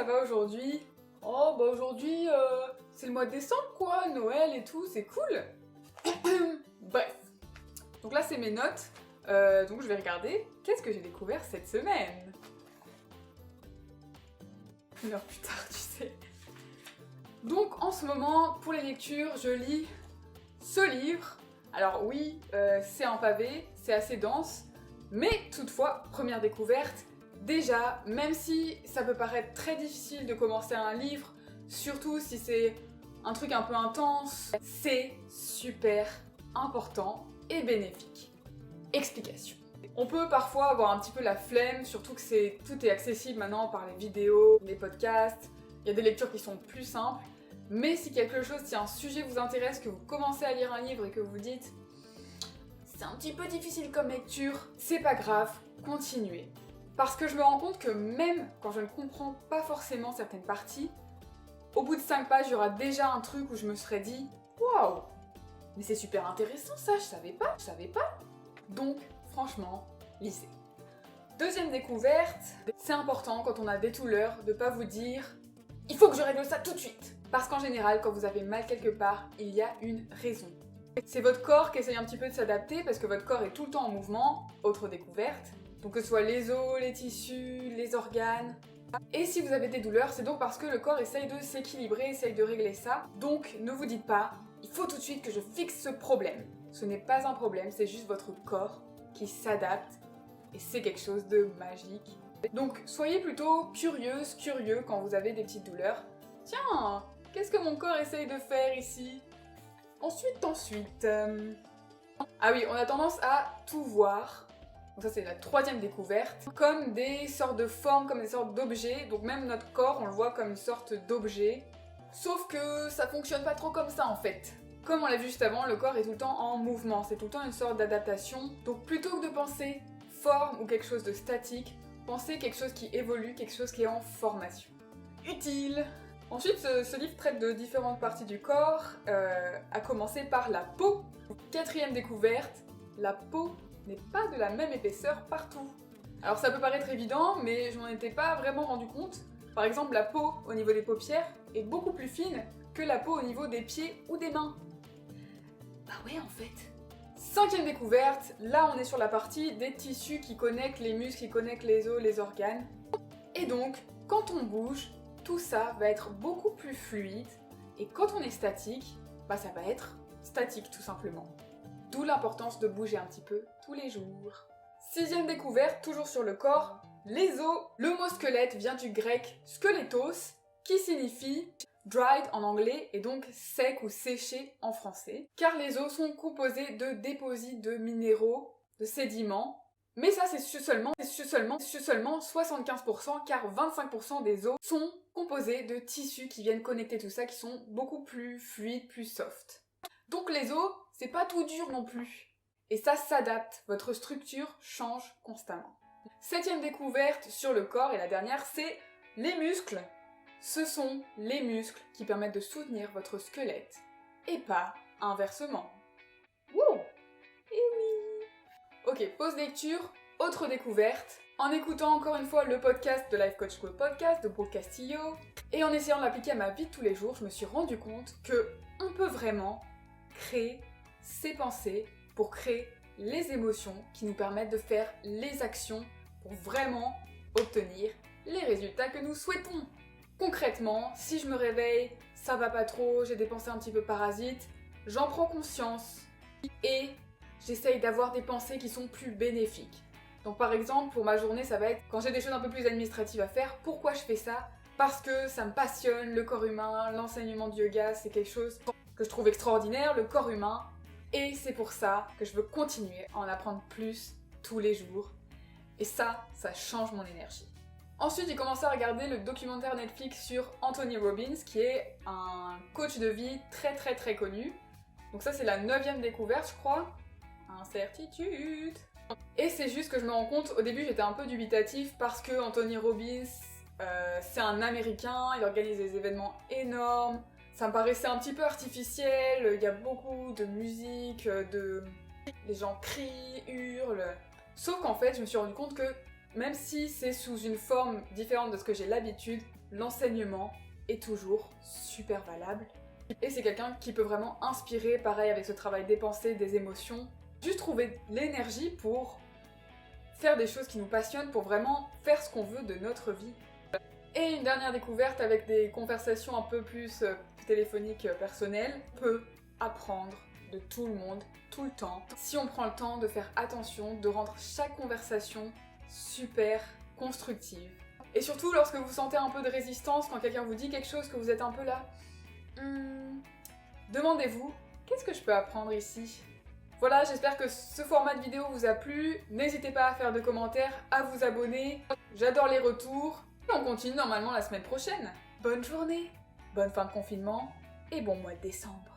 va aujourd'hui? Oh bah aujourd'hui c'est le mois de décembre quoi, Noël et tout, c'est cool. Bref, donc là c'est mes notes, donc je vais regarder qu'est-ce que j'ai découvert cette semaine. Une heure plus tard, tu sais. Donc en ce moment, pour les lectures, je lis ce livre. Alors oui, c'est un pavé, c'est assez dense, mais toutefois, première découverte, déjà, même si ça peut paraître très difficile de commencer un livre, surtout si c'est un truc un peu intense, c'est super important et bénéfique. Explication. On peut parfois avoir un petit peu la flemme, surtout que tout est accessible maintenant par les vidéos, les podcasts, il y a des lectures qui sont plus simples, mais si quelque chose, si un sujet vous intéresse, que vous commencez à lire un livre et que vous dites c'est un petit peu difficile comme lecture, c'est pas grave, continuez. Parce que je me rends compte que même quand je ne comprends pas forcément certaines parties, au bout de 5 pages, il y aura déjà un truc où je me serais dit waouh, mais c'est super intéressant ça, je savais pas. Donc, franchement, lisez. Deuxième découverte, c'est important quand on a des douleurs de pas vous dire il faut que je règle ça tout de suite. Parce qu'en général, quand vous avez mal quelque part, il y a une raison. C'est votre corps qui essaye un petit peu de s'adapter parce que votre corps est tout le temps en mouvement, autre découverte. Donc que ce soit les os, les tissus, les organes. Et si vous avez des douleurs, c'est donc parce que le corps essaye de s'équilibrer, essaye de régler ça. Donc ne vous dites pas il faut tout de suite que je fixe ce problème. Ce n'est pas un problème, c'est juste votre corps qui s'adapte et c'est quelque chose de magique. Donc soyez plutôt curieuse, curieux quand vous avez des petites douleurs. Tiens, qu'est-ce que mon corps essaye de faire ici? Ensuite. Ah oui, on a tendance à tout voir. Donc ça c'est la troisième découverte. Comme des sortes de formes, comme des sortes d'objets. Donc même notre corps, on le voit comme une sorte d'objet. Sauf que ça fonctionne pas trop comme ça en fait. Comme on l'a vu juste avant, le corps est tout le temps en mouvement. C'est tout le temps une sorte d'adaptation. Donc plutôt que de penser forme ou quelque chose de statique, pensez quelque chose qui évolue, quelque chose qui est en formation. Utile! Ensuite, ce livre traite de différentes parties du corps, à commencer par la peau. Quatrième découverte, la peau n'est pas de la même épaisseur partout. Alors ça peut paraître évident, mais je m'en étais pas vraiment rendu compte. Par exemple, la peau au niveau des paupières est beaucoup plus fine que la peau au niveau des pieds ou des mains. Bah ouais, en fait. Cinquième découverte, là on est sur la partie des tissus qui connectent les muscles, qui connectent les os, les organes. Et donc, quand on bouge, tout ça va être beaucoup plus fluide, et quand on est statique, bah ça va être statique tout simplement. D'où l'importance de bouger un petit peu tous les jours. Sixième découverte, toujours sur le corps, les os. Le mot squelette vient du grec skelettos, qui signifie dried en anglais et donc sec ou séché en français, car les os sont composés de déposits de minéraux, de sédiments. Mais ça c'est seulement 75% car 25% des os sont composés de tissus qui viennent connecter tout ça, qui sont beaucoup plus fluides, plus soft. Donc les os, c'est pas tout dur non plus. Et ça s'adapte, votre structure change constamment. Septième découverte sur le corps et la dernière, c'est les muscles. Ce sont les muscles qui permettent de soutenir votre squelette et pas inversement. Wow! Eh oui! Ok, pause lecture, autre découverte. En écoutant encore une fois le podcast de Life Coach School Podcast de Brooke Castillo et en essayant de l'appliquer à ma vie de tous les jours, je me suis rendu compte que on peut vraiment créer ses pensées pour créer les émotions qui nous permettent de faire les actions pour vraiment obtenir les résultats que nous souhaitons. Concrètement, si je me réveille, ça va pas trop, j'ai des pensées un petit peu parasites, j'en prends conscience et j'essaye d'avoir des pensées qui sont plus bénéfiques. Donc par exemple, pour ma journée, ça va être quand j'ai des choses un peu plus administratives à faire, pourquoi je fais ça? Parce que ça me passionne, le corps humain, l'enseignement du yoga, c'est quelque chose que je trouve extraordinaire, le corps humain. Et c'est pour ça que je veux continuer à en apprendre plus tous les jours. Et ça change mon énergie. Ensuite, j'ai commencé à regarder le documentaire Netflix sur Anthony Robbins, qui est un coach de vie très connu. Donc ça, c'est la 9e découverte, je crois. Incertitude. Et c'est juste que je me rends compte, au début, j'étais un peu dubitatif parce que Anthony Robbins, c'est un Américain, il organise des événements énormes. Ça me paraissait un petit peu artificiel, il y a beaucoup de musique, les gens crient, hurlent. Sauf qu'en fait, je me suis rendu compte que Même si c'est sous une forme différente de ce que j'ai l'habitude, l'enseignement est toujours super valable. Et c'est quelqu'un qui peut vraiment inspirer, pareil avec ce travail des pensées, des émotions. Juste trouver l'énergie pour faire des choses qui nous passionnent, pour vraiment faire ce qu'on veut de notre vie. Et une dernière découverte avec des conversations un peu plus téléphoniques personnelles. On peut apprendre de tout le monde, tout le temps, si on prend le temps de faire attention, de rendre chaque conversation super constructive. Et surtout lorsque vous sentez un peu de résistance, quand quelqu'un vous dit quelque chose, que vous êtes un peu là, demandez-vous, qu'est-ce que je peux apprendre ici ? Voilà, j'espère que ce format de vidéo vous a plu. N'hésitez pas à faire de commentaires, à vous abonner. J'adore les retours. Et on continue normalement la semaine prochaine. Bonne journée, bonne fin de confinement et bon mois de décembre.